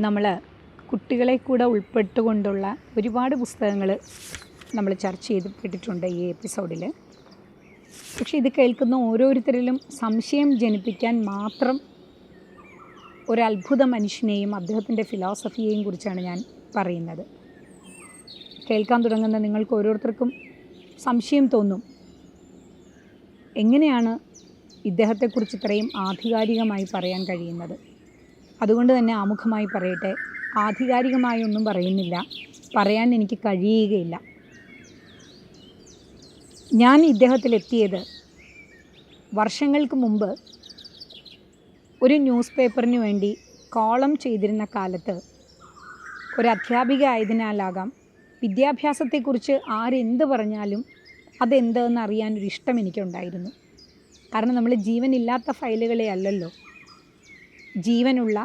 നമ്മൾ കുട്ടികളെ കൂടെ ഉൾപ്പെട്ടുകൊണ്ടുള്ള ഒരുപാട് പുസ്തകങ്ങൾ നമ്മൾ ചർച്ച ചെയ്തിട്ടുണ്ട് ഈ എപ്പിസോഡിൽ. പക്ഷേ ഇത് കേൾക്കുന്ന ഓരോരുത്തരിലും സംശയം ജനിപ്പിക്കാൻ മാത്രം ഒരത്ഭുത മനുഷ്യനെയും അദ്ദേഹത്തിൻ്റെ ഫിലോസഫിയെയും കുറിച്ചാണ് ഞാൻ പറയുന്നത്. കേൾക്കാൻ തുടങ്ങുന്ന നിങ്ങൾക്ക് ഓരോരുത്തർക്കും സംശയം തോന്നും, എങ്ങനെയാണ് ഇദ്ദേഹത്തെക്കുറിച്ച് ഇത്രയും ആധികാരികമായി പറയാൻ കഴിയുന്നത്? അതുകൊണ്ട് തന്നെ ആമുഖമായി പറയട്ടെ, ആധികാരികമായി ഒന്നും പറയുന്നില്ല, പറയാൻ എനിക്ക് കഴിയുകയില്ല. ഞാൻ ഇദ്ദേഹത്തിലെത്തിയത് വർഷങ്ങൾക്ക് മുമ്പ് ഒരു ന്യൂസ് പേപ്പറിന് വേണ്ടി കോളം ചെയ്തിരുന്ന കാലത്ത് ഒരു അധ്യാപിക ആയതിനാലാകാം, വിദ്യാഭ്യാസത്തെക്കുറിച്ച് ആരെന്ത് പറഞ്ഞാലും അതെന്തെന്ന് അറിയാനൊരു ഇഷ്ടം എനിക്കുണ്ടായിരുന്നു. കാരണം നമ്മൾ ജീവനില്ലാത്ത ഫയലുകളെ അല്ലല്ലോ, ജീവനുള്ള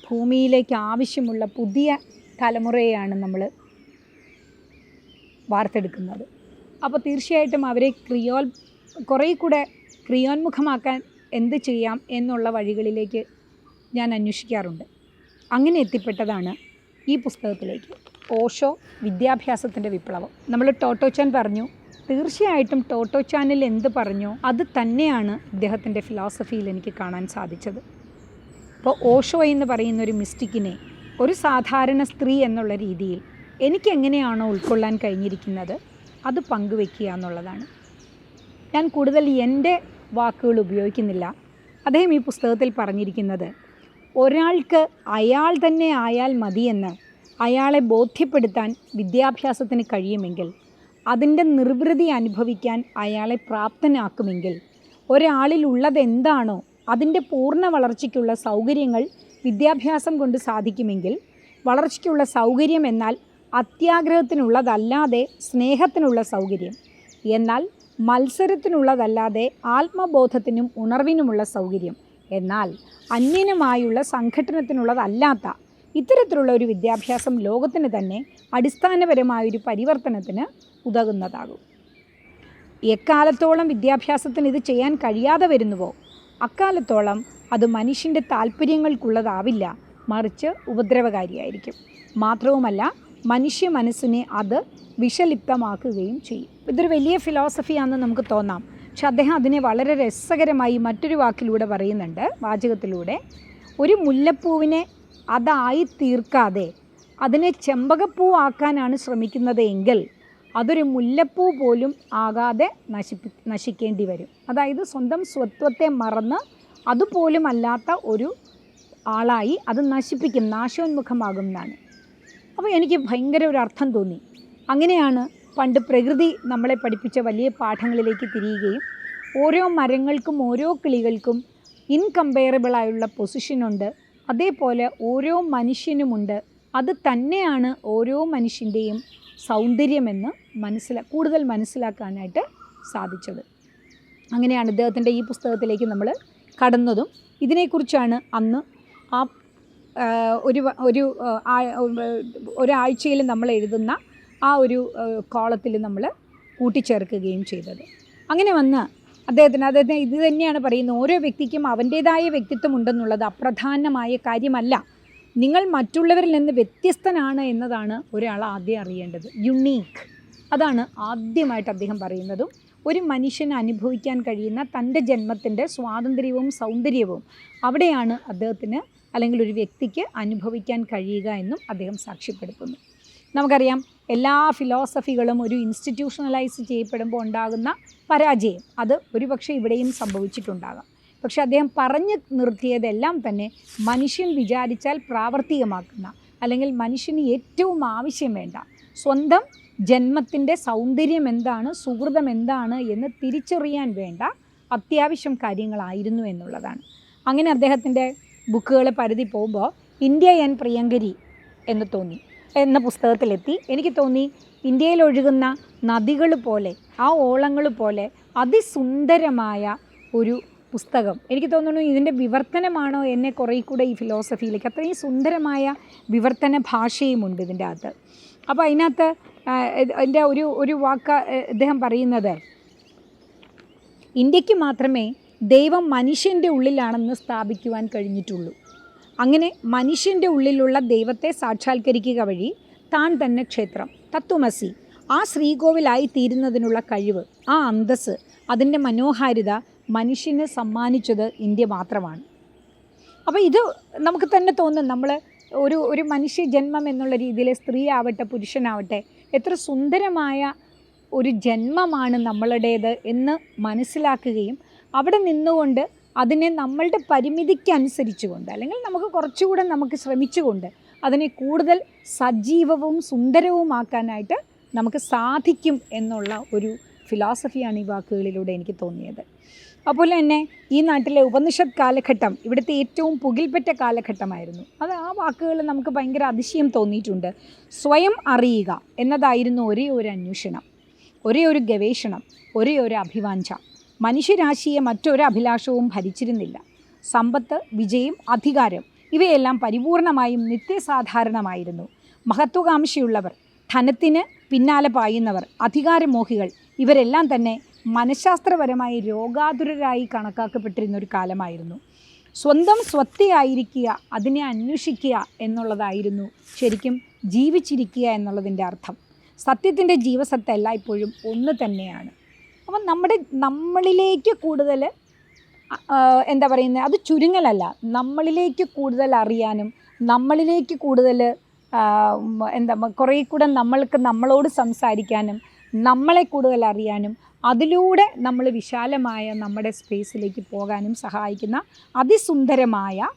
ഭൂമിയിലേക്ക് ആവശ്യമുള്ള പുതിയ തലമുറയെയാണ് നമ്മൾ വാർത്തെടുക്കുന്നത്. അപ്പോൾ തീർച്ചയായിട്ടും അവരെ കുറേ കൂടെ ക്രിയോന്മുഖമാക്കാൻ എന്ത് ചെയ്യാം എന്നുള്ള വഴികളിലേക്ക് ഞാൻ അന്വേഷിക്കാറുണ്ട്. അങ്ങനെ എത്തിപ്പെട്ടതാണ് ഈ പുസ്തകത്തിലേക്ക്. ഓഷോ, വിദ്യാഭ്യാസത്തിൻ്റെ വിപ്ലവം. നമ്മൾ ടോട്ടോച്ചാൻ പറഞ്ഞു, തീർച്ചയായിട്ടും ടോട്ടോച്ചാനിൽ എന്ത് പറഞ്ഞോ അത് തന്നെയാണ് ഇദ്ദേഹത്തിൻ്റെ ഫിലോസഫിയിൽ എനിക്ക് കാണാൻ സാധിച്ചത്. അപ്പോൾ ഓഷോ എന്ന് പറയുന്ന ഒരു മിസ്റ്റിക്കിനെ ഒരു സാധാരണ സ്ത്രീ എന്നുള്ള രീതിയിൽ എനിക്കെങ്ങനെയാണോ ഉൾക്കൊള്ളാൻ കഴിഞ്ഞിരിക്കുന്നത് അത് പങ്കുവെക്കുക എന്നുള്ളതാണ്. ഞാൻ കൂടുതൽ എൻ്റെ വാക്കുകൾ ഉപയോഗിക്കുന്നില്ല. അദ്ദേഹം ഈ പുസ്തകത്തിൽ പറഞ്ഞിരിക്കുന്നത്, ഒരാൾക്ക് അയാൾ തന്നെ ആയാൽ മതിയെന്ന് അയാളെ ബോധ്യപ്പെടുത്താൻ വിദ്യാഭ്യാസത്തിന് കഴിയുമെങ്കിൽ, അതിൻ്റെ നിർവൃതി അനുഭവിക്കാൻ അയാളെ പ്രാപ്തനാക്കുമെങ്കിൽ, ഒരാളിലുള്ളത് എന്താണോ അതിൻ്റെ പൂർണ്ണ വളർച്ചയ്ക്കുള്ള സൗകര്യങ്ങൾ വിദ്യാഭ്യാസം കൊണ്ട് സാധിക്കുമെങ്കിൽ, വളർച്ചയ്ക്കുള്ള സൗകര്യം എന്നാൽ അത്യാഗ്രഹത്തിനുള്ളതല്ലാതെ സ്നേഹത്തിനുള്ള സൗകര്യം, എന്നാൽ മത്സരത്തിനുള്ളതല്ലാതെ ആത്മബോധത്തിനും ഉണർവിനുമുള്ള സൗകര്യം, എന്നാൽ അന്യനുമായുള്ള സംഘട്ടനത്തിനുള്ളതല്ലാത്ത ഇത്തരത്തിലുള്ള ഒരു വിദ്യാഭ്യാസം ലോകത്തിന് തന്നെ അടിസ്ഥാനപരമായൊരു പരിവർത്തനത്തിന് ഉതകുന്നതാകും. എക്കാലത്തോളം വിദ്യാഭ്യാസത്തിന് ഇത് ചെയ്യാൻ കഴിയാതെ വരുന്നുവോ അക്കാലത്തോളം അത് മനുഷ്യൻ്റെ താല്പര്യങ്ങൾക്കുള്ളതാവില്ല, മറിച്ച് ഉപദ്രവകാരിയായിരിക്കും. മാത്രവുമല്ല, മനുഷ്യ മനസ്സിനെ അത് വിഷലിപ്തമാക്കുകയും ചെയ്യും. ഇതൊരു വലിയ ഫിലോസഫിയാണെന്ന് നമുക്ക് തോന്നാം. പക്ഷെ അദ്ദേഹം അതിനെ വളരെ രസകരമായി മറ്റൊരു വാക്കിലൂടെ പറയുന്നുണ്ട്, വാചകത്തിലൂടെ. ഒരു മുല്ലപ്പൂവിനെ അതായി തീർക്കാതെ അതിനെ ചെമ്പകപ്പൂ ആക്കാനാണ് ശ്രമിക്കുന്നത് എങ്കിൽ അതൊരു മുല്ലപ്പൂ പോലും ആകാതെ നശിക്കേണ്ടി വരും. അതായത് സ്വന്തം സ്വത്വത്തെ മറന്ന് അതുപോലും അല്ലാത്ത ഒരു ആളായി അത് നശിപ്പിക്കും, നാശോന്മുഖമാകും എന്നാണ്. അപ്പോൾ എനിക്ക് ഭയങ്കര ഒരു അർത്ഥം തോന്നി. അങ്ങനെയാണ് പണ്ട് പ്രകൃതി നമ്മളെ പഠിപ്പിച്ച വലിയ പാഠങ്ങളിലേക്ക് തിരിയുകയും, ഓരോ മരങ്ങൾക്കും ഓരോ കിളികൾക്കും ഇൻകമ്പയറബിളായുള്ള പൊസിഷനുണ്ട്, അതേപോലെ ഓരോ മനുഷ്യനുമുണ്ട്. അത് തന്നെയാണ് ഓരോ മനുഷ്യൻ്റെയും സൗന്ദര്യമെന്ന് കൂടുതൽ മനസ്സിലാക്കാനായിട്ട് സാധിച്ചത്. അങ്ങനെയാണ് ഇദ്ദേഹത്തിൻ്റെ ഈ പുസ്തകത്തിലേക്ക് നമ്മൾ കടന്നതും. ഇതിനെക്കുറിച്ചാണ് അന്ന് ആ ഒരാഴ്ചയിൽ നമ്മൾ എഴുതുന്ന ആ ഒരു കോളത്തിൽ നമ്മൾ കൂട്ടിച്ചേർക്കുകയും ചെയ്തത്. അങ്ങനെ വന്ന് അദ്ദേഹത്തിന് ഇത് തന്നെയാണ് പറയുന്നത്, ഓരോ വ്യക്തിക്കും അവൻ്റേതായ വ്യക്തിത്വം ഉണ്ടെന്നുള്ളത് അപ്രധാനമായ കാര്യമല്ല. നിങ്ങൾ മറ്റുള്ളവരിൽ നിന്ന് വ്യത്യസ്തനാണ് എന്നതാണ് ഒരാൾ ആദ്യം അറിയേണ്ടത്. യുണീക്ക്, അതാണ് ആദ്യമായിട്ട് അദ്ദേഹം പറയുന്നതും. ഒരു മനുഷ്യന് അനുഭവിക്കാൻ കഴിയുന്ന തൻ്റെ ജന്മത്തിൻ്റെ സ്വാതന്ത്ര്യവും സൗന്ദര്യവും അവിടെയാണ് അദ്ദേഹത്തിന്, അല്ലെങ്കിൽ ഒരു വ്യക്തിക്ക് അനുഭവിക്കാൻ കഴിയുക എന്നും അദ്ദേഹം സാക്ഷ്യപ്പെടുത്തുന്നു. നമുക്കറിയാം, എല്ലാ ഫിലോസഫികളും ഒരു ഇൻസ്റ്റിറ്റ്യൂഷണലൈസ് ചെയ്യപ്പെടുമ്പോൾ ഉണ്ടാകുന്ന പരാജയം അത് ഒരുപക്ഷെ ഇവിടെയും സംഭവിച്ചിട്ടുണ്ടാകാം. പക്ഷെ അദ്ദേഹം പറഞ്ഞു നിർത്തിയതെല്ലാം തന്നെ മനുഷ്യൻ വിചാരിച്ചാൽ പ്രാവർത്തികമാക്കുന്ന, അല്ലെങ്കിൽ മനുഷ്യന് ഏറ്റവും ആവശ്യം വേണ്ട സ്വന്തം ജന്മത്തിൻ്റെ സൗന്ദര്യം എന്താണ്, സുഹൃതം എന്താണ് എന്ന് തിരിച്ചറിയാൻ വേണ്ട അത്യാവശ്യം കാര്യങ്ങളായിരുന്നു എന്നുള്ളതാണ്. അങ്ങനെ അദ്ദേഹത്തിൻ്റെ ബുക്കുകൾ പരതി പോകുമ്പോൾ ഇന്ത്യ എൻ പ്രിയങ്കരി എന്ന പുസ്തകത്തിലെത്തി. എനിക്ക് തോന്നി, ഇന്ത്യയിൽ ഒഴുകുന്ന നദികൾ പോലെ, ആ ഓളങ്ങൾ പോലെ അതിസുന്ദരമായ ഒരു പുസ്തകം. എനിക്ക് തോന്നുന്നു ഇതിൻ്റെ വിവർത്തനമാണോ എന്നെ കുറേ കൂടെ ഈ ഫിലോസഫിയിലേക്ക്, അത്രയും സുന്ദരമായ വിവർത്തന ഭാഷയുമുണ്ട് ഇതിൻ്റെ അകത്ത്. അപ്പോൾ അതിനകത്ത് എൻ്റെ ഒരു വാക്ക് അദ്ദേഹം പറയുന്നത്, ഇന്ത്യക്ക് മാത്രമേ ദൈവം മനുഷ്യൻ്റെ ഉള്ളിലാണെന്ന് സ്ഥാപിക്കുവാൻ കഴിഞ്ഞിട്ടുള്ളൂ. അങ്ങനെ മനുഷ്യൻ്റെ ഉള്ളിലുള്ള ദൈവത്തെ സാക്ഷാത്കരിക്കുക വഴി താൻ തന്നെ ക്ഷേത്രം, തത്വമസി, ആ ശ്രീകോവിലായി തീരുന്നതിനുള്ള കഴിവ്, ആ അന്തസ്സ്, അതിൻ്റെ മനോഹാരിത മനുഷ്യന് സമ്മാനിച്ചത് ഇന്ത്യ മാത്രമാണ്. അപ്പോൾ ഇത് നമുക്ക് തന്നെ തോന്നും, നമ്മൾ ഒരു മനുഷ്യ ജന്മം എന്നുള്ള രീതിയിൽ സ്ത്രീ ആവട്ടെ പുരുഷനാവട്ടെ എത്ര സുന്ദരമായ ഒരു ജന്മമാണ് നമ്മളുടേത് എന്ന് മനസ്സിലാക്കുകയും അവിടെ നിന്നുകൊണ്ട് അതിനെ നമ്മളുടെ പരിമിതിക്കനുസരിച്ചുകൊണ്ട്, അല്ലെങ്കിൽ നമുക്ക് കുറച്ചുകൂടെ നമുക്ക് ശ്രമിച്ചുകൊണ്ട് അതിനെ കൂടുതൽ സജീവവും സുന്ദരവുമാക്കാനായിട്ട് നമുക്ക് സാധിക്കും എന്നുള്ള ഒരു ഫിലോസഫിയാണ് ഈ വാക്കുകളിലൂടെ എനിക്ക് തോന്നിയത്. അതുപോലെ തന്നെ ഈ നാട്ടിലെ ഉപനിഷത്ത് കാലഘട്ടം ഇവിടുത്തെ ഏറ്റവും പുകിൽപ്പെട്ട കാലഘട്ടമായിരുന്നു. അത് ആ വാക്കുകൾ നമുക്ക് ഭയങ്കര അതിശയം തോന്നിയിട്ടുണ്ട്. സ്വയം അറിയുക എന്നതായിരുന്നു ഒരേ ഒരു അന്വേഷണം, ഒരേ ഒരു ഗവേഷണം, ഒരേ ഒരു അഭിവാഞ്ച. മനുഷ്യരാശിയെ മറ്റൊരു അഭിലാഷവും ഭരിച്ചിരുന്നില്ല. സമ്പത്ത്, വിജയം, അധികാരം ഇവയെല്ലാം പരിപൂർണമായും നിത്യസാധാരണമായിരുന്നു. മഹത്വാകാംക്ഷയുള്ളവർ, ധനത്തിന് പിന്നാലെ പായുന്നവർ, അധികാരമോഹികൾ ഇവരെല്ലാം തന്നെ മനഃശാസ്ത്രപരമായി രോഗാതുരരായി കണക്കാക്കപ്പെട്ടിരുന്ന ഒരു കാലമായിരുന്നു. സ്വന്തം സ്വത്തെയായിരിക്കുക, അതിനെ അന്വേഷിക്കുക എന്നുള്ളതായിരുന്നു ശരിക്കും ജീവിച്ചിരിക്കുക എന്നുള്ളതിൻ്റെ അർത്ഥം. സത്യത്തിൻ്റെ ജീവസത്ത എല്ലായ്പ്പോഴും ഒന്ന് തന്നെയാണ്. അപ്പം നമ്മളിലേക്ക് കൂടുതൽ എന്താ പറയുന്നത്, അത് ചുരുങ്ങലല്ല, നമ്മളിലേക്ക് കൂടുതൽ അറിയാനും നമ്മളിലേക്ക് കൂടുതൽ കുറേ കൂടെ നമ്മളോട് സംസാരിക്കാനും നമ്മളെ കൂടുതൽ അറിയാനും അതിലൂടെ നമ്മൾ വിശാലമായ നമ്മുടെ സ്പേസിലേക്ക് പോകാനും സഹായിക്കുന്ന അതിസുന്ദരമായ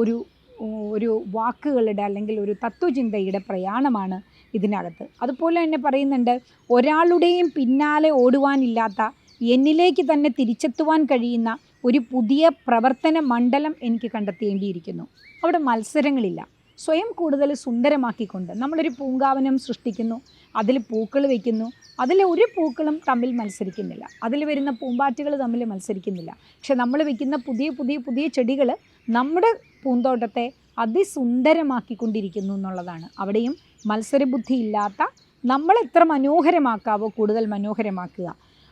ഒരു വാക്കുകളുടെ അല്ലെങ്കിൽ ഒരു തത്വചിന്തയുടെ പ്രയാണമാണ് ഇതിനകത്ത്. അതുപോലെ തന്നെ പറയുന്നുണ്ട്, ഒരാളുടെയും പിന്നാലെ ഓടുവാനില്ലാത്ത, എന്നിലേക്ക് തന്നെ തിരിച്ചെത്തുവാൻ കഴിയുന്ന ഒരു പുതിയ പ്രവർത്തന മണ്ഡലം എനിക്ക് കണ്ടെത്തേണ്ടിയിരിക്കുന്നു. അവിടെ മത്സരങ്ങളില്ല. സ്വയം കൂടുതൽ സുന്ദരമാക്കിക്കൊണ്ട് നമ്മളൊരു പൂങ്കാവനം സൃഷ്ടിക്കുന്നു, അതിൽ പൂക്കൾ വയ്ക്കുന്നു, അതിൽ ഒരു പൂക്കളും തമ്മിൽ മത്സരിക്കുന്നില്ല, അതിൽ വരുന്ന പൂമ്പാറ്റുകൾ തമ്മിൽ മത്സരിക്കുന്നില്ല. പക്ഷെ നമ്മൾ വയ്ക്കുന്ന പുതിയ പുതിയ പുതിയ ചെടികൾ നമ്മുടെ പൂന്തോട്ടത്തെ അതിസുന്ദരമാക്കിക്കൊണ്ടിരിക്കുന്നു എന്നുള്ളതാണ്. അവിടെയും മത്സരബുദ്ധി ഇല്ലാത്ത, നമ്മൾ എത്ര മനോഹരമാക്കാവോ കൂടുതൽ മനോഹരമാക്കുക.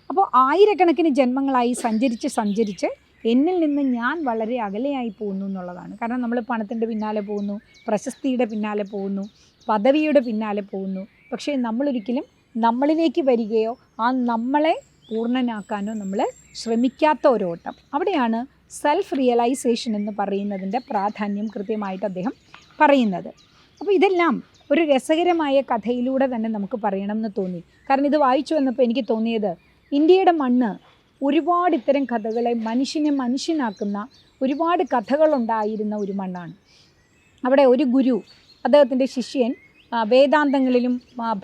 അപ്പോൾ ആയിരക്കണക്കിന് ജന്മങ്ങളായി സഞ്ചരിച്ച് എന്നിൽ നിന്ന് ഞാൻ വളരെ അകലെയായി പോകുന്നു എന്നുള്ളതാണ്. കാരണം നമ്മൾ പണത്തിൻ്റെ പിന്നാലെ പോകുന്നു, പ്രശസ്തിയുടെ പിന്നാലെ പോകുന്നു, പദവിയുടെ പിന്നാലെ പോകുന്നു. പക്ഷേ നമ്മളൊരിക്കലും നമ്മളിലേക്ക് വരികയോ ആ നമ്മളെ പൂർണ്ണനാക്കാനോ നമ്മൾ ശ്രമിക്കാത്ത ഒരോട്ടം. അവിടെയാണ് സെൽഫ് റിയലൈസേഷൻ എന്ന് പറയുന്നതിൻ്റെ പ്രാധാന്യം കൃത്യമായിട്ട് അദ്ദേഹം പറയുന്നത്. അപ്പോൾ ഇതെല്ലാം ഒരു രസകരമായ കഥയിലൂടെ തന്നെ നമുക്ക് പറയണം എന്ന് തോന്നി. കാരണം ഇത് വായിച്ചു വന്നപ്പോൾ എനിക്ക് തോന്നിയത്, ഇന്ത്യയുടെ മണ്ണ് ഒരുപാട് ഇത്തരം കഥകളെ മനുഷ്യനെ മനുഷ്യനാക്കുന്ന ഒരുപാട് കഥകളുണ്ടായിരുന്ന ഒരു മണ്ണാണ്. അവിടെ ഒരു ഗുരു, അദ്ദേഹത്തിൻ്റെ ശിഷ്യൻ വേദാന്തങ്ങളിലും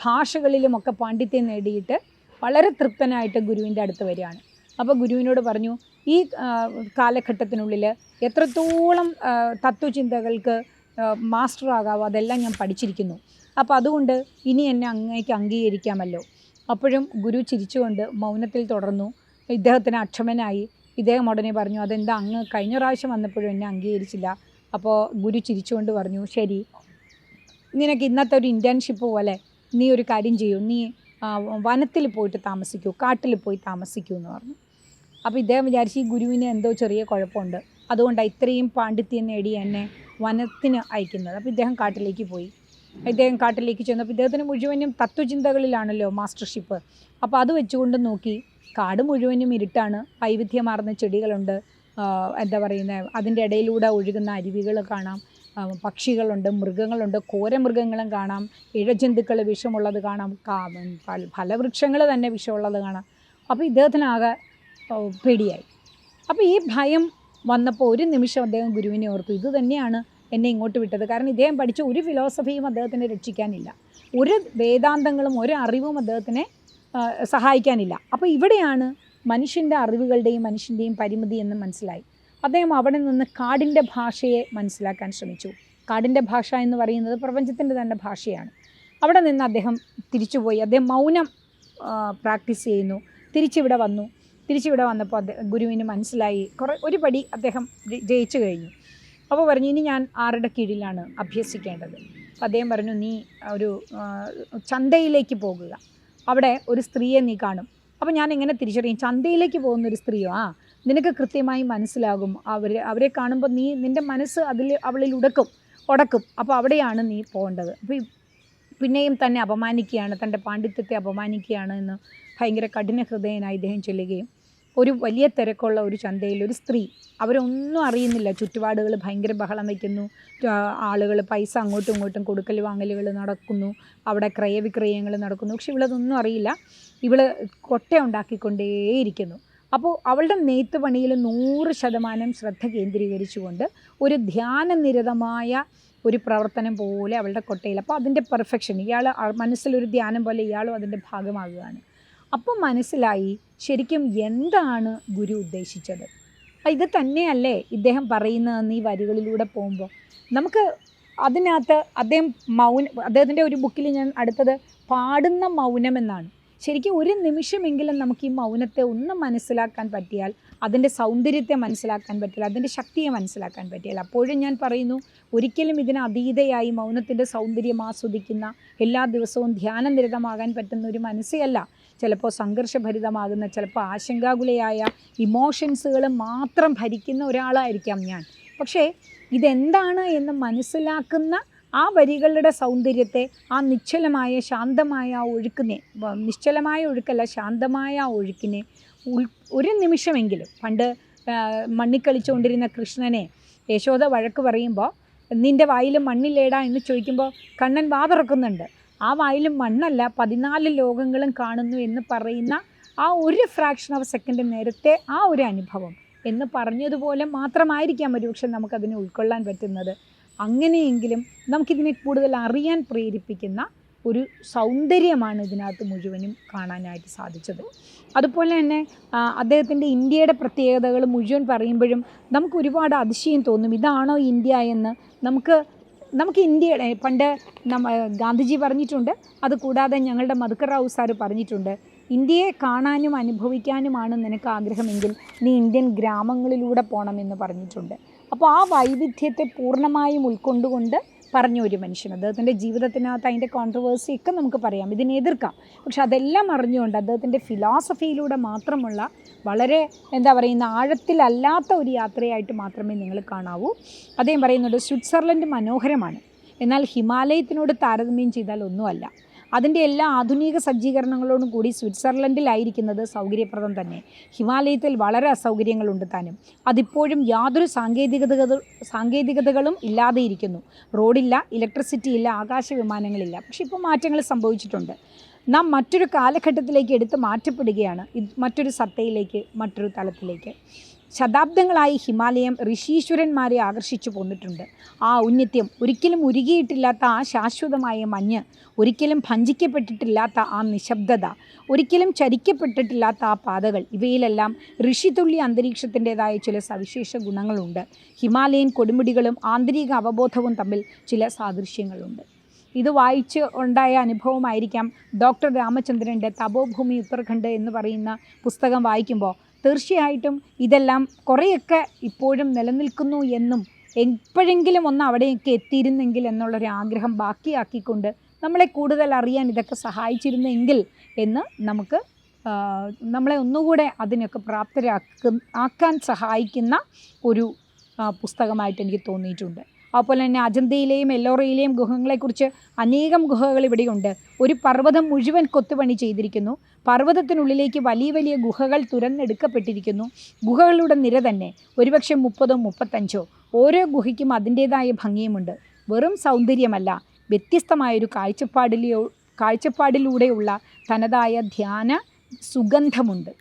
ഭാഷകളിലുമൊക്കെ പാണ്ഡിത്യം നേടിയിട്ട് വളരെ തൃപ്തനായിട്ട് ഗുരുവിൻ്റെ അടുത്ത് വരികയാണ്. അപ്പോൾ ഗുരുവിനോട് പറഞ്ഞു, ഈ കാലഘട്ടത്തിനുള്ളിൽ എത്രത്തോളം തത്വചിന്തകൾക്ക് മാസ്റ്ററാകാവോ അതെല്ലാം ഞാൻ പഠിച്ചിരിക്കുന്നു. അപ്പോൾ അതുകൊണ്ട് ഇനി എന്നെ അങ്ങേക്ക് അംഗീകരിക്കാമല്ലോ. അപ്പോഴും ഗുരു ചിരിച്ചുകൊണ്ട് മൗനത്തിൽ തുടർന്നു. ഇദ്ദേഹത്തിന് അക്ഷമനായി. ഇദ്ദേഹം ഉടനെ പറഞ്ഞു, അതെന്താ അങ്ങ് കഴിഞ്ഞ പ്രാവശ്യം വന്നപ്പോഴും എന്നെ അംഗീകരിച്ചില്ല. അപ്പോൾ ഗുരു ചിരിച്ചുകൊണ്ട് പറഞ്ഞു, ശരി, നിനക്ക് ഇന്നത്തെ ഒരു ഇൻറ്റേൺഷിപ്പ് പോലെ നീ ഒരു കാര്യം ചെയ്യൂ, നീ വനത്തിൽ പോയിട്ട് താമസിക്കൂ, കാട്ടിൽ പോയി താമസിക്കൂ എന്ന് പറഞ്ഞു. അപ്പോൾ ഇദ്ദേഹം വിചാരിച്ചു ഈ ഗുരുവിന് എന്തോ ചെറിയ കുഴപ്പമുണ്ട്, അതുകൊണ്ടാണ് ഇത്രയും പാണ്ഡിത്യം നേടി എന്നെ വനത്തിന് അയക്കുന്നത്. അപ്പോൾ ഇദ്ദേഹം കാട്ടിലേക്ക് പോയി. ഇദ്ദേഹം കാട്ടിലേക്ക് ചെന്നപ്പോൾ ഇദ്ദേഹത്തിന് മുഴുവനും തത്വചിന്തകളിലാണല്ലോ മാസ്റ്റർഷിപ്പ്. അപ്പോൾ അത് വെച്ചുകൊണ്ട് നോക്കി, കാട് മുഴുവനും ഇരുട്ടാണ്, വൈവിധ്യമാർന്ന ചെടികളുണ്ട്, എന്താ പറയുന്നത്, അതിൻ്റെ ഇടയിലൂടെ ഒഴുകുന്ന അരുവികൾ കാണാം, പക്ഷികളുണ്ട്, മൃഗങ്ങളുണ്ട്, കോരമൃഗങ്ങളും കാണാം, ഇഴജന്തുക്കൾ വിഷമുള്ളത് കാണാം, ഫലവൃക്ഷങ്ങൾ തന്നെ വിഷമുള്ളത് കാണാം. അപ്പോൾ ഇദ്ദേഹത്തിനാകെ പേടിയായി. അപ്പോൾ ഈ ഭയം വന്നപ്പോൾ ഒരു നിമിഷം അദ്ദേഹം ഗുരുവിനെ ഓർത്തു, ഇത് തന്നെയാണ് എന്നെ ഇങ്ങോട്ട് വിട്ടത്. കാരണം ഇദ്ദേഹം പഠിച്ച ഒരു ഫിലോസഫിയും അദ്ദേഹത്തിനെ രക്ഷിക്കാനില്ല, ഒരു വേദാന്തങ്ങളും ഒരു അറിവും അദ്ദേഹത്തിനെ സഹായിക്കാനില്ല. അപ്പോൾ ഇവിടെയാണ് മനുഷ്യൻ്റെ അറിവുകളുടെയും മനുഷ്യൻ്റെയും പരിമിതി എന്ന് മനസ്സിലായി. അദ്ദേഹം അവിടെ നിന്ന് കാടിൻ്റെ ഭാഷയെ മനസ്സിലാക്കാൻ ശ്രമിച്ചു. കാടിൻ്റെ ഭാഷ എന്ന് പറയുന്നത് പ്രപഞ്ചത്തിൻ്റെ തന്നെ ഭാഷയാണ്. അവിടെ നിന്ന് അദ്ദേഹം തിരിച്ചുപോയി. അദ്ദേഹം മൗനം പ്രാക്ടീസ് ചെയ്യുന്നു. തിരിച്ചിവിടെ വന്നപ്പോൾ ഗുരുവിന് മനസ്സിലായി, ഒരു പടി അദ്ദേഹം ജയിച്ചു കഴിഞ്ഞു. അപ്പോൾ പറഞ്ഞു, ഇനി ഞാൻ ആരുടെ കീഴിലാണ് അഭ്യസിക്കേണ്ടത്? അപ്പോൾ അദ്ദേഹം പറഞ്ഞു, നീ ഒരു ചന്തയിലേക്ക് പോകുക, അവിടെ ഒരു സ്ത്രീയെ നീ കാണും. അപ്പോൾ ഞാൻ എങ്ങനെ തിരിച്ചറിയും ചന്തയിലേക്ക് പോകുന്നൊരു സ്ത്രീയോ? നിനക്ക് കൃത്യമായി മനസ്സിലാകും. അവരെ കാണുമ്പോൾ നിൻ്റെ മനസ്സ് അവളിൽ ഉടക്കും. അപ്പോൾ അവിടെയാണ് നീ പോകേണ്ടത്. അപ്പോൾ പിന്നെയും തന്നെ അപമാനിക്കുകയാണ്, തൻ്റെ പാണ്ഡിത്യത്തെ അപമാനിക്കുകയാണ് എന്ന് ഭയങ്കര കഠിന ഹൃദയനായി ഇദ്ദേഹം ചൊല്ലുകയും, ഒരു വലിയ തിരക്കുള്ള ഒരു ചന്തയിൽ ഒരു സ്ത്രീ, അവരൊന്നും അറിയുന്നില്ല, ചുറ്റുപാടുകൾ ഭയങ്കര ബഹളം വയ്ക്കുന്നു, ആളുകൾ പൈസ അങ്ങോട്ടും ഇങ്ങോട്ടും കൊടുക്കൽ വാങ്ങലുകൾ നടക്കുന്നു, അവിടെ ക്രയവിക്രയങ്ങൾ നടക്കുന്നു. പക്ഷെ ഇവളതൊന്നും അറിയില്ല. ഇവൾ കൊട്ട ഉണ്ടാക്കിക്കൊണ്ടേയിരിക്കുന്നു. അപ്പോൾ അവളുടെ നെയ്ത്ത് പണിയിൽ 100% ശ്രദ്ധ കേന്ദ്രീകരിച്ചുകൊണ്ട് ഒരു ധ്യാനനിരതമായ ഒരു പ്രവർത്തനം പോലെ അവളുടെ കൊട്ടയിൽ. അപ്പോൾ അതിൻ്റെ പെർഫെക്ഷൻ, ഇയാൾ മനസ്സിലൊരു ധ്യാനം പോലെ ഇയാളും അതിൻ്റെ ഭാഗമാകുകയാണ്. അപ്പം മനസ്സിലായി ശരിക്കും എന്താണ് ഗുരു ഉദ്ദേശിച്ചത്. ഇത് തന്നെയല്ലേ ഇദ്ദേഹം പറയുന്നതെന്ന് ഈ വരികളിലൂടെ പോകുമ്പോൾ നമുക്ക് അതിനകത്ത് അദ്ദേഹത്തിൻ്റെ ഒരു ബുക്കിൽ ഞാൻ അടുത്തത് പാടുന്ന മൗനം എന്നാണ്. ശരിക്കും ഒരു നിമിഷമെങ്കിലും നമുക്ക് ഈ മൗനത്തെ ഒന്ന് മനസ്സിലാക്കാൻ പറ്റിയാൽ, അതിൻ്റെ സൗന്ദര്യത്തെ മനസ്സിലാക്കാൻ പറ്റില്ല, അതിൻ്റെ ശക്തിയെ മനസ്സിലാക്കാൻ പറ്റിയാൽ, അപ്പോഴും ഞാൻ പറയുന്നു, ഒരിക്കലും ഇതിന് അതീതയായി മൗനത്തിൻ്റെ സൗന്ദര്യം ആസ്വദിക്കുന്ന, എല്ലാ ദിവസവും ധ്യാനനിരതമാകാൻ പറ്റുന്ന ഒരു മനസ്സെയല്ല. ചിലപ്പോൾ സംഘർഷഭരിതമാകുന്ന, ചിലപ്പോൾ ആശങ്കാകുലയായ ഇമോഷൻസുകൾ മാത്രം ഭരിക്കുന്ന ഒരാളായിരിക്കാം ഞാൻ. പക്ഷേ ഇതെന്താണ് എന്ന് മനസ്സിലാക്കുന്ന ആ വരികളുടെ സൗന്ദര്യത്തെ, ആ നിശ്ചലമായ ശാന്തമായ ആ ഒഴുക്കിനെ, നിശ്ചലമായ ഒഴുക്കല്ല ശാന്തമായ ആ ഒഴുക്കിനെ ഒരു നിമിഷമെങ്കിലും, പണ്ട് മണ്ണിക്കളിച്ചുകൊണ്ടിരുന്ന കൃഷ്ണനെ യശോദ വഴക്ക് പറയുമ്പോൾ നിൻ്റെ വായിൽ മണ്ണില്ലേടാ എന്ന് ചോദിക്കുമ്പോൾ കണ്ണൻ വാ തുറക്കുന്നുണ്ട്. ആ വായിൽ മണ്ണല്ല 14 ലോകങ്ങളും കാണുന്നു എന്ന് പറയുന്ന ആ ഒരു ഫ്രാക്ഷൻ ഓഫ് സെക്കൻഡ് നേരത്തെ ആ ഒരു അനുഭവം എന്ന് പറഞ്ഞതുപോലെ മാത്രമായിരിക്കാം ഒരുപക്ഷെ നമുക്കതിനെ ഉൾക്കൊള്ളാൻ പറ്റുന്നത്. അങ്ങനെയെങ്കിലും നമുക്കിതിനെ കൂടുതൽ അറിയാൻ പ്രേരിപ്പിക്കുന്ന ഒരു സൗന്ദര്യമാണ് ഇതിനകത്ത് മുഴുവനും കാണാനായിട്ട് സാധിച്ചത്. അതുപോലെ തന്നെ അദ്ദേഹത്തിൻ്റെ ഇന്ത്യയുടെ പ്രത്യേകതകൾ മുഴുവൻ പറയുമ്പോഴും നമുക്ക് ഒരുപാട് അതിശയം തോന്നും. ഇതാണോ ഇന്ത്യ എന്ന് നമുക്ക് ഇന്ത്യയുടെ പണ്ട് ഗാന്ധിജി പറഞ്ഞിട്ടുണ്ട്. അതുകൂടാതെ ഞങ്ങളുടെ മധുക്കർ റാവു സാറ് പറഞ്ഞിട്ടുണ്ട്, ഇന്ത്യയെ കാണാനും അനുഭവിക്കാനുമാണ് നിനക്ക് ആഗ്രഹമെങ്കിൽ നീ ഇന്ത്യൻ ഗ്രാമങ്ങളിലൂടെ പോകണമെന്ന് പറഞ്ഞിട്ടുണ്ട്. അപ്പോൾ ആ വൈവിധ്യത്തെ പൂർണ്ണമായും ഉൾക്കൊണ്ടുകൊണ്ട് പറഞ്ഞ ഒരു മനുഷ്യൻ, അദ്ദേഹത്തിൻ്റെ ജീവിതത്തിനകത്ത് അതിൻ്റെ കോൺട്രവേഴ്സിയൊക്കെ നമുക്ക് പറയാം, ഇതിനെ എതിർക്കാം. പക്ഷെ അതെല്ലാം അറിഞ്ഞുകൊണ്ട് അദ്ദേഹത്തിൻ്റെ ഫിലോസഫിയിലൂടെ മാത്രമുള്ള വളരെ ആഴത്തിലല്ലാത്ത ഒരു യാത്രയായിട്ട് മാത്രമേ നിങ്ങൾ കാണാവൂ. അദ്ദേഹം പറയുന്നുണ്ട്, സ്വിറ്റ്സർലൻഡ് മനോഹരമാണ്, എന്നാൽ ഹിമാലയത്തിനോട് താരതമ്യം ചെയ്താൽ ഒന്നുമല്ല. അതിൻ്റെ എല്ലാ ആധുനിക സജ്ജീകരണങ്ങളോടും കൂടി സ്വിറ്റ്സർലൻഡിലായിരിക്കുന്നത് സൗകര്യപ്രദം തന്നെ. ഹിമാലയത്തിൽ വളരെ അസൗകര്യങ്ങളുണ്ട് താനും. അതിപ്പോഴും യാതൊരു സാങ്കേതികതകളും ഇല്ലാതെ ഇരിക്കുന്നു. റോഡില്ല, ഇലക്ട്രിസിറ്റി ഇല്ല, ആകാശ വിമാനങ്ങളില്ല. പക്ഷെ ഇപ്പോൾ മാറ്റങ്ങൾ സംഭവിച്ചിട്ടുണ്ട്. നാം മറ്റൊരു കാലഘട്ടത്തിലേക്ക് എടുത്ത് മാറ്റപ്പെടുകയാണ്, മറ്റൊരു സത്തയിലേക്ക്, മറ്റൊരു തലത്തിലേക്ക്. ശതാബ്ദങ്ങളായി ഹിമാലയം ഋഷീശ്വരന്മാരെ ആകർഷിച്ചു പോന്നിട്ടുണ്ട്. ആ ഔന്നത്യം, ഒരിക്കലും ഉരുകിയിട്ടില്ലാത്ത ആ ശാശ്വതമായ മഞ്ഞ്, ഒരിക്കലും ഭഞ്ചിക്കപ്പെട്ടിട്ടില്ലാത്ത ആ നിശബ്ദത, ഒരിക്കലും ചരിക്കപ്പെട്ടിട്ടില്ലാത്ത ആ പാതകൾ, ഇവയിലെല്ലാം ഋഷിതുല്യ അന്തരീക്ഷത്തിൻ്റെതായ ചില സവിശേഷ ഗുണങ്ങളുണ്ട്. ഹിമാലയൻ കൊടുമുടികളും ആന്തരിക അവബോധവും തമ്മിൽ ചില സാദൃശ്യങ്ങളുണ്ട്. ഇത് വായിച്ച് ഉണ്ടായ അനുഭവമായിരിക്കാം ഡോക്ടർ രാമചന്ദ്രൻ്റെ തപോഭൂമി ഉത്തരാഖണ്ഡ് എന്ന് പറയുന്ന പുസ്തകം വായിക്കുമ്പോൾ തീർച്ചയായിട്ടും ഇതെല്ലാം കുറേയൊക്കെ ഇപ്പോഴും നിലനിൽക്കുന്നു എന്നും എപ്പോഴെങ്കിലും ഒന്ന് അവിടെയൊക്കെ എത്തിയിരുന്നെങ്കിൽ എന്നുള്ളൊരാഗ്രഹം ബാക്കിയാക്കിക്കൊണ്ട് നമ്മളെ കൂടുതൽ അറിയാൻ ഇതൊക്കെ സഹായിച്ചിരുന്നെങ്കിൽ എന്ന് നമുക്ക് നമ്മളെ ഒന്നുകൂടെ അതിനൊക്കെ പ്രാപ്തരാക്കാൻ സഹായിക്കുന്ന ഒരു പുസ്തകമായിട്ട് എനിക്ക് തോന്നിയിട്ടുണ്ട്. അതുപോലെ തന്നെ അജന്തയിലെയും എല്ലോറയിലെയും ഗുഹകളെക്കുറിച്ച് അനേകം ഗുഹകൾ ഇവിടെയുണ്ട്. ഒരു പർവ്വതം മുഴുവൻ കൊത്തുപണി ചെയ്തിരിക്കുന്നു. പർവ്വതത്തിനുള്ളിലേക്ക് വലിയ വലിയ ഗുഹകൾ തുരന്നെടുക്കപ്പെട്ടിരിക്കുന്നു. ഗുഹകളുടെ നിര തന്നെ ഒരുപക്ഷെ 30ഓ 35ഓ. ഓരോ ഗുഹയ്ക്കും അതിൻ്റേതായ ഭംഗിയുമുണ്ട്. വെറും സൗന്ദര്യമല്ല, വ്യത്യസ്തമായൊരു കാഴ്ചപ്പാടിലൂടെയുള്ള തനതായ ധ്യാന സുഗന്ധമുണ്ട്.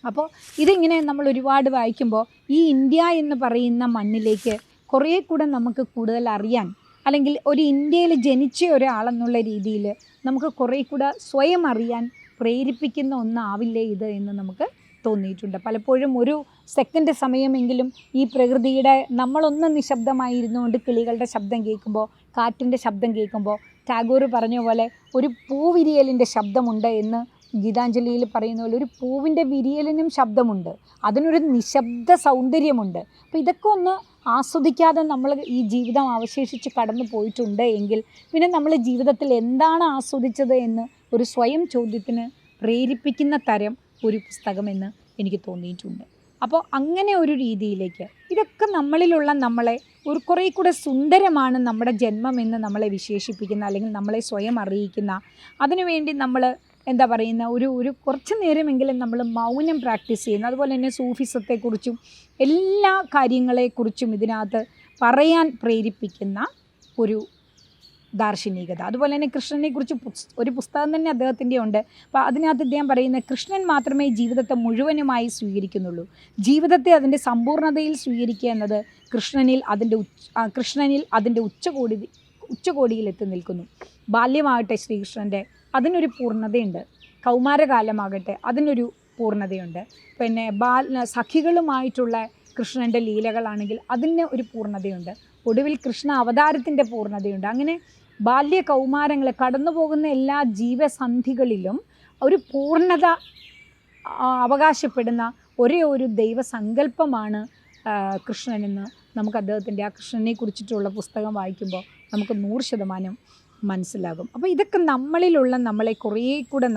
അപ്പോൾ ഇതിങ്ങനെ നമ്മൾ ഒരുപാട് വായിക്കുമ്പോൾ ഈ ഇന്ത്യ എന്ന് പറയുന്ന മണ്ണിലേക്ക് കുറേ കൂടെ നമുക്ക് കൂടുതൽ അറിയാൻ, അല്ലെങ്കിൽ ഒരു ഇന്ത്യയിൽ ജനിച്ച ഒരാളെന്നുള്ള രീതിയിൽ നമുക്ക് കുറേ കൂടെ സ്വയം അറിയാൻ പ്രേരിപ്പിക്കുന്ന ഒന്നാവില്ലേ ഇത് എന്ന് നമുക്ക് തോന്നിയിട്ടുണ്ട്. പലപ്പോഴും ഒരു സെക്കൻഡ് സമയമെങ്കിലും ഈ പ്രകൃതിയുടെ, നമ്മളൊന്ന് നിശബ്ദമായിരുന്നുകൊണ്ട് കിളികളുടെ ശബ്ദം കേൾക്കുമ്പോൾ, കാറ്റിൻ്റെ ശബ്ദം കേൾക്കുമ്പോൾ, ടാഗോർ പറഞ്ഞ പോലെ ഒരു പൂവിരിയലിൻ്റെ ശബ്ദമുണ്ട് എന്ന് ഗീതാഞ്ജലിയിൽ പറയുന്ന പോലെ ഒരു പൂവിൻ്റെ വിരിയലിനും ശബ്ദമുണ്ട്, അതിനൊരു നിശബ്ദ സൗന്ദര്യമുണ്ട്. അപ്പോൾ ഇതൊക്കെ ഒന്ന് ആസ്വദിക്കാതെ നമ്മൾ ഈ ജീവിതം അവശേഷിച്ച് കടന്നു പോയിട്ടുണ്ട് എങ്കിൽ പിന്നെ നമ്മൾ ജീവിതത്തിൽ എന്താണ് ആസ്വദിച്ചത് എന്ന് ഒരു സ്വയം ചോദ്യത്തിന് പ്രേരിപ്പിക്കുന്ന തരം ഒരു പുസ്തകമെന്ന് എനിക്ക് തോന്നിയിട്ടുണ്ട്. അപ്പോൾ അങ്ങനെ ഒരു രീതിയിലേക്ക് ഇതൊക്കെ നമ്മളിലുള്ള നമ്മളെ ഒരു കുറേ കൂടെ സുന്ദരമാണ് നമ്മുടെ ജന്മമെന്ന് നമ്മളെ വിശേഷിപ്പിക്കുന്ന, അല്ലെങ്കിൽ നമ്മളെ സ്വയം അറിയിക്കുന്ന, അതിനുവേണ്ടി നമ്മൾ എന്താ പറയുന്ന ഒരു കുറച്ച് നേരമെങ്കിലും നമ്മൾ മൗനം പ്രാക്ടീസ് ചെയ്യുന്നു. അതുപോലെ തന്നെ സൂഫിസത്തെക്കുറിച്ചും എല്ലാ കാര്യങ്ങളെക്കുറിച്ചും ഇതിനകത്ത് പറയാൻ പ്രേരിപ്പിക്കുന്ന ഒരു ദാർശനികത. അതുപോലെ തന്നെ കൃഷ്ണനെക്കുറിച്ച് ഒരു പുസ്തകം തന്നെ അദ്ദേഹത്തിൻ്റെ ഉണ്ട്. അപ്പോൾ അതിനകത്ത് അദ്ദേഹം പറയുന്നത് കൃഷ്ണൻ മാത്രമേ ജീവിതത്തെ മുഴുവനുമായി സ്വീകരിക്കുന്നുള്ളൂ. ജീവിതത്തെ അതിൻ്റെ സമ്പൂർണ്ണതയിൽ സ്വീകരിക്കുക എന്നത് കൃഷ്ണനിൽ അതിൻ്റെ ഉച്ചകോടിയിൽ എത്തി നിൽക്കുന്നു. ബാല്യമാകട്ടെ ശ്രീകൃഷ്ണൻ്റെ അതിനൊരു പൂർണ്ണതയുണ്ട്, കൗമാരകാലമാകട്ടെ അതിനൊരു പൂർണ്ണതയുണ്ട്, പിന്നെ സഖികളുമായിട്ടുള്ള കൃഷ്ണൻ്റെ ലീലകളാണെങ്കിൽ അതിന് ഒരു പൂർണ്ണതയുണ്ട്, ഒടുവിൽ കൃഷ്ണ അവതാരത്തിൻ്റെ പൂർണ്ണതയുണ്ട്. അങ്ങനെ ബാല്യ കൗമാരങ്ങൾ കടന്നു പോകുന്ന എല്ലാ ജീവസന്ധികളിലും ഒരു പൂർണ്ണത അവകാശപ്പെടുന്ന ഒരേ ഒരു ദൈവസങ്കല്പമാണ് കൃഷ്ണനെന്ന് നമുക്ക് അദ്ദേഹത്തിൻ്റെ ആ കൃഷ്ണനെ കുറിച്ചിട്ടുള്ള പുസ്തകം വായിക്കുമ്പോൾ നമുക്ക് 100% മനസ്സിലാകും. അപ്പോൾ ഇതൊക്കെ നമ്മളിലുള്ള നമ്മളെ കുറേ കൂടെ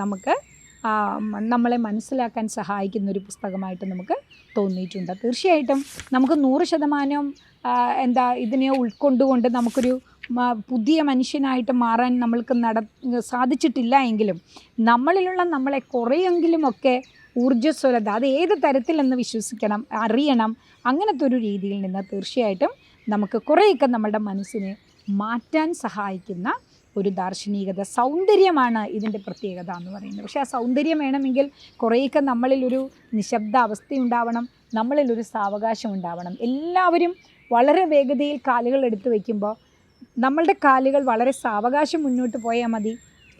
നമ്മളെ മനസ്സിലാക്കാൻ സഹായിക്കുന്ന ഒരു പുസ്തകമായിട്ട് നമുക്ക് തോന്നിയിട്ടുണ്ട്. തീർച്ചയായിട്ടും നമുക്ക് 100% ഇതിനെ ഉൾക്കൊണ്ടുകൊണ്ട് നമുക്കൊരു പുതിയ മനുഷ്യനായിട്ട് മാറാൻ നമ്മൾക്ക് സാധിച്ചിട്ടില്ല എങ്കിലും നമ്മളിലുള്ള നമ്മളെ കുറേയെങ്കിലുമൊക്കെ ഊർജ്ജസ്വലത അത് ഏത് തരത്തിലെന്ന് വിശ്വസിക്കണം, അറിയണം. അങ്ങനത്തെ ഒരു രീതിയിൽ നിന്ന് തീർച്ചയായിട്ടും നമുക്ക് കുറേയൊക്കെ നമ്മുടെ മനസ്സിനെ മാറ്റാൻ സഹായിക്കുന്ന ഒരു ദാർശനികത, സൗന്ദര്യമാണ് ഇതിൻ്റെ പ്രത്യേകത എന്ന് പറയുന്നത്. പക്ഷേ ആ സൗന്ദര്യം വേണമെങ്കിൽ കുറേയൊക്കെ നമ്മളിലൊരു നിശബ്ദ അവസ്ഥയുണ്ടാവണം, നമ്മളിലൊരു സാവകാശം ഉണ്ടാവണം. എല്ലാവരും വളരെ വേഗതയിൽ കാലുകൾ എടുത്തു വയ്ക്കുമ്പോൾ നമ്മളുടെ കാലുകൾ വളരെ സാവകാശം മുന്നോട്ട് പോയാൽ മതി.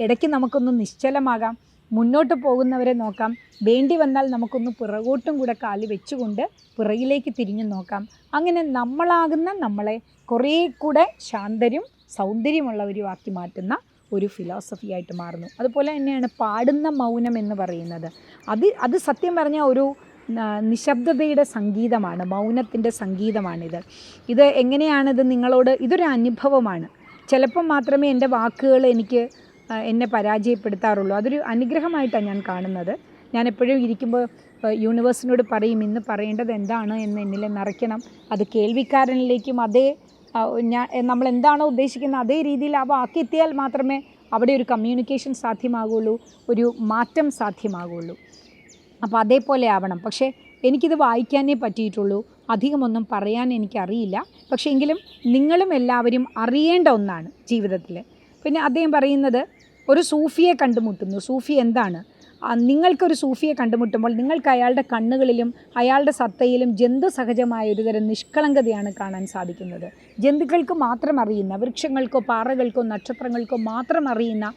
ഇടയ്ക്ക് നമുക്കൊന്ന് നിശ്ചലമാകാം, മുന്നോട്ട് പോകുന്നവരെ നോക്കാം, വേണ്ടി വന്നാൽ നമുക്കൊന്ന് പിറകോട്ടും കൂടെ കാല് വെച്ചുകൊണ്ട് പിറകിലേക്ക് തിരിഞ്ഞു നോക്കാം. അങ്ങനെ നമ്മളാകുന്ന നമ്മളെ കുറേ കൂടെ ശാന്തരും സൗന്ദര്യമുള്ളവരുമാക്കി മാറ്റുന്ന ഒരു ഫിലോസഫിയായിട്ട് മാറുന്നു. അതുപോലെ തന്നെയാണ് പാടുന്ന മൗനം എന്ന് പറയുന്നത്. അത് സത്യം പറഞ്ഞാൽ ഒരു നിശബ്ദതയുടെ സംഗീതമാണ്, മൗനത്തിൻ്റെ സംഗീതമാണിത്. ഇത് എങ്ങനെയാണിത് നിങ്ങളോട്, ഇതൊരു അനുഭവമാണ്. ചിലപ്പം മാത്രമേ എൻ്റെ വാക്കുകൾ എന്നെ പരാജയപ്പെടുത്താറുള്ളൂ. അതൊരു അനുഗ്രഹമായിട്ടാണ് ഞാൻ കാണുന്നത്. ഞാൻ എപ്പോഴും ഇരിക്കുമ്പോൾ യൂണിവേഴ്സിനോട് പറയും, ഇന്ന് പറയേണ്ടത് എന്താണ് എന്ന് എന്നിൽ നിറയ്ക്കണം. അത് കേൾവിക്കാരനിലേക്കും നമ്മൾ എന്താണോ ഉദ്ദേശിക്കുന്നത് അതേ രീതിയിൽ ആ വാക്കെത്തിയാൽ മാത്രമേ അവിടെ ഒരു കമ്മ്യൂണിക്കേഷൻ സാധ്യമാകുള്ളൂ, ഒരു മാറ്റം സാധ്യമാകുള്ളൂ. അപ്പോൾ അതേപോലെ ആവണം. പക്ഷേ എനിക്കിത് വായിക്കാനേ പറ്റിയിട്ടുള്ളൂ, അധികമൊന്നും പറയാൻ എനിക്കറിയില്ല. പക്ഷേ എങ്കിലും നിങ്ങളും എല്ലാവരും അറിയേണ്ട ഒന്നാണ് ജീവിതത്തിൽ. പിന്നെ അദ്ദേഹം പറയുന്നത് ഒരു സൂഫിയെ കണ്ടുമുട്ടുന്നു. സൂഫി എന്താണ്? നിങ്ങൾക്കൊരു സൂഫിയെ കണ്ടുമുട്ടുമ്പോൾ നിങ്ങൾക്ക് അയാളുടെ കണ്ണുകളിലും അയാളുടെ സത്തയിലും ജന്തു സഹജമായ ഒരുതരം നിഷ്കളങ്കതയാണ് കാണാൻ സാധിക്കുന്നത്. ജന്തുക്കൾക്ക് മാത്രം അറിയുന്ന, വൃക്ഷങ്ങൾക്കോ പാറകൾക്കോ നക്ഷത്രങ്ങൾക്കോ മാത്രം അറിയുന്ന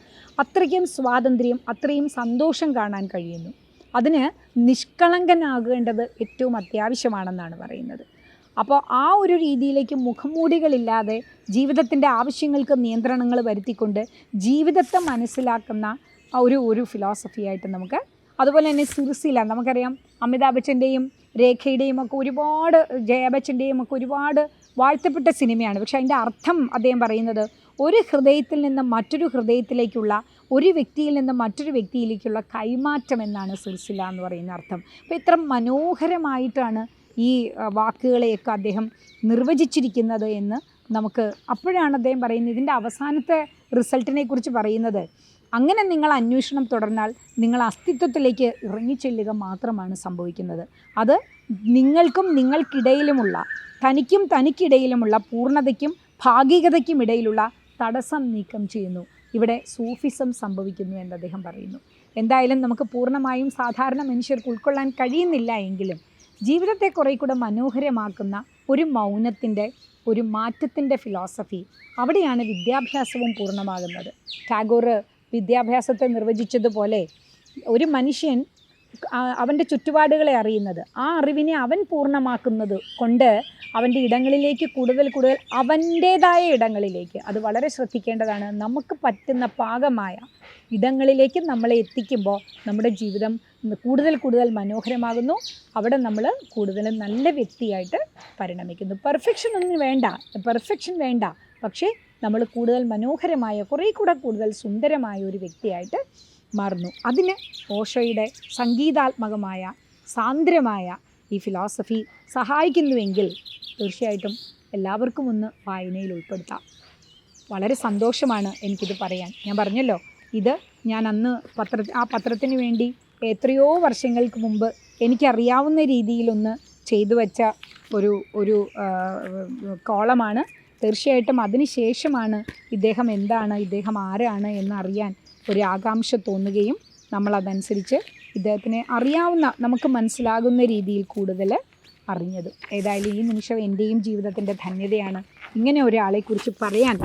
അത്രയ്ക്കും സ്വാതന്ത്ര്യം, അത്രയും സന്തോഷം കാണാൻ കഴിയുന്നു. അതിന് നിഷ്കളങ്കനാകേണ്ടത് ഏറ്റവും അത്യാവശ്യമാണെന്നാണ് പറയുന്നത്. അപ്പോൾ ആ ഒരു രീതിയിലേക്ക് മുഖംമൂടികളില്ലാതെ ജീവിതത്തിൻ്റെ ആവശ്യങ്ങൾക്ക് നിയന്ത്രണങ്ങൾ വരുത്തിക്കൊണ്ട് ജീവിതത്തെ മനസ്സിലാക്കുന്ന ഒരു ഫിലോസഫിയായിട്ട് നമുക്ക്, അതുപോലെ തന്നെ സിർസില നമുക്കറിയാം, അമിതാഭ് ബച്ചൻ്റെയും രേഖയുടെയും ഒക്കെ ഒരുപാട്, ജയ ബച്ചൻ്റെയും ഒക്കെ ഒരുപാട് വാഴ്ത്തപ്പെട്ട സിനിമയാണ്. പക്ഷേ അതിൻ്റെ അർത്ഥം അദ്ദേഹം പറയുന്നത് ഒരു ഹൃദയത്തിൽ നിന്ന് മറ്റൊരു ഹൃദയത്തിലേക്കുള്ള, ഒരു വ്യക്തിയിൽ നിന്ന് മറ്റൊരു വ്യക്തിയിലേക്കുള്ള കൈമാറ്റം എന്നാണ് സിൽസില എന്ന് പറയുന്ന അർത്ഥം. അപ്പോൾ ഇത്ര മനോഹരമായിട്ടാണ് ഈ വാക്കുകളെയൊക്കെ അദ്ദേഹം നിർവചിച്ചിരിക്കുന്നത് എന്ന് നമുക്ക് അപ്പോഴാണ് അദ്ദേഹം പറയുന്നത്. ഇതിൻ്റെ അവസാനത്തെ റിസൾട്ടിനെ കുറിച്ച് പറയുന്നത്, അങ്ങനെ നിങ്ങൾ അന്വേഷണം തുടർന്നാൽ നിങ്ങൾ അസ്തിത്വത്തിലേക്ക് ഇറങ്ങിച്ചെല്ലുക മാത്രമാണ് സംഭവിക്കുന്നത്. അത് നിങ്ങൾക്കും നിങ്ങൾക്കിടയിലുമുള്ള, തനിക്കിടയിലുമുള്ള പൂർണ്ണതയ്ക്കും ഭാഗികതയ്ക്കും ഇടയിലുള്ള തടസ്സം നീക്കം ചെയ്യുന്നു. ഇവിടെ സൂഫിസം സംഭവിക്കുന്നു എന്ന് അദ്ദേഹം പറയുന്നു. എന്തായാലും നമുക്ക് പൂർണ്ണമായും സാധാരണ മനുഷ്യർക്ക് ഉൾക്കൊള്ളാൻ കഴിയുന്നില്ല എങ്കിലും ജീവിതത്തെ കുറേ കൂടെ മനോഹരമാക്കുന്ന ഒരു മൗനത്തിൻ്റെ, ഒരു മാറ്റത്തിൻ്റെ ഫിലോസഫി, അവിടെയാണ് വിദ്യാഭ്യാസവും പൂർണ്ണമാകുന്നത്. ടാഗോർ വിദ്യാഭ്യാസത്തെ നിർവചിച്ചതുപോലെ ഒരു മനുഷ്യൻ അവൻ്റെ ചുറ്റുപാടുകളെ അറിയുന്നത്, ആ അറിവിനെ അവൻ പൂർണ്ണമാക്കുന്നത് കൊണ്ട് അവൻ്റെ ഇടങ്ങളിലേക്ക് കൂടുതൽ അവൻ്റേതായ ഇടങ്ങളിലേക്ക്, അത് വളരെ ശ്രദ്ധിക്കേണ്ടതാണ്, നമുക്ക് പറ്റുന്ന പാകമായ ഇടങ്ങളിലേക്ക് നമ്മളെ എത്തിക്കുമ്പോൾ നമ്മുടെ ജീവിതം കൂടുതൽ മനോഹരമാകുന്നു. അവിടെ നമ്മൾ കൂടുതൽ നല്ല വ്യക്തിയായിട്ട് പരിണമിക്കുന്നു. പെർഫെക്ഷൻ വേണ്ട, പക്ഷേ നമ്മൾ കൂടുതൽ മനോഹരമായ, കുറേ കൂടെ കൂടുതൽ സുന്ദരമായ ഒരു വ്യക്തിയായിട്ട് മാറുന്നു. അതിന് ഓഷോയുടെ സംഗീതാത്മകമായ, സാന്ദ്രമായ ഈ ഫിലോസഫി സഹായിക്കുന്നുവെങ്കിൽ തീർച്ചയായിട്ടും എല്ലാവർക്കും ഒന്ന് വായനയിൽ ഉൾപ്പെടുത്താം. വളരെ സന്തോഷമാണ് എനിക്കിത് പറയാൻ. ഞാൻ പറഞ്ഞല്ലോ, ഇത് ഞാൻ അന്ന് ആ പത്രത്തിന് വേണ്ടി എത്രയോ വർഷങ്ങൾക്ക് മുമ്പ് എനിക്കറിയാവുന്ന രീതിയിലൊന്ന് ചെയ്തു വെച്ച ഒരു കോളമാണ്. തീർച്ചയായിട്ടും അതിന് ശേഷമാണ് ഇദ്ദേഹം ആരാണ് എന്നറിയാൻ ഒരു ആകാംക്ഷ തോന്നുകയും നമ്മളതനുസരിച്ച് ഇദ്ദേഹത്തിനെ അറിയാവുന്ന, നമുക്ക് മനസ്സിലാകുന്ന രീതിയിൽ കൂടുതൽ അറിഞ്ഞത്. ഏതായാലും ഈ നിമിഷം എൻ്റെയും ജീവിതത്തിൻ്റെ ധന്യതയാണ്. ഇങ്ങനെ ഒരാളെക്കുറിച്ച് പറയാൻ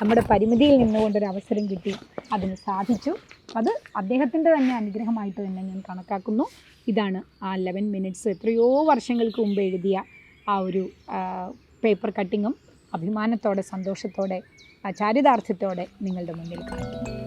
നമ്മുടെ പരിമിതിയിൽ നിന്നുകൊണ്ടൊരു അവസരം കിട്ടി, അതിന് സാധിച്ചു. അത് അദ്ദേഹത്തിൻ്റെ തന്നെ അനുഗ്രഹമായിട്ട് തന്നെ ഞാൻ കണക്കാക്കുന്നു. ഇതാണ് ആ 11 മിനിറ്റ്സ് എത്രയോ വർഷങ്ങൾക്ക് മുമ്പ് എഴുതിയ ആ ഒരു പേപ്പർ കട്ടിങ്ങും അഭിമാനത്തോടെ, സന്തോഷത്തോടെ, ചാരിതാർത്ഥ്യത്തോടെ നിങ്ങളുടെ മുന്നിൽ കാണുന്നു.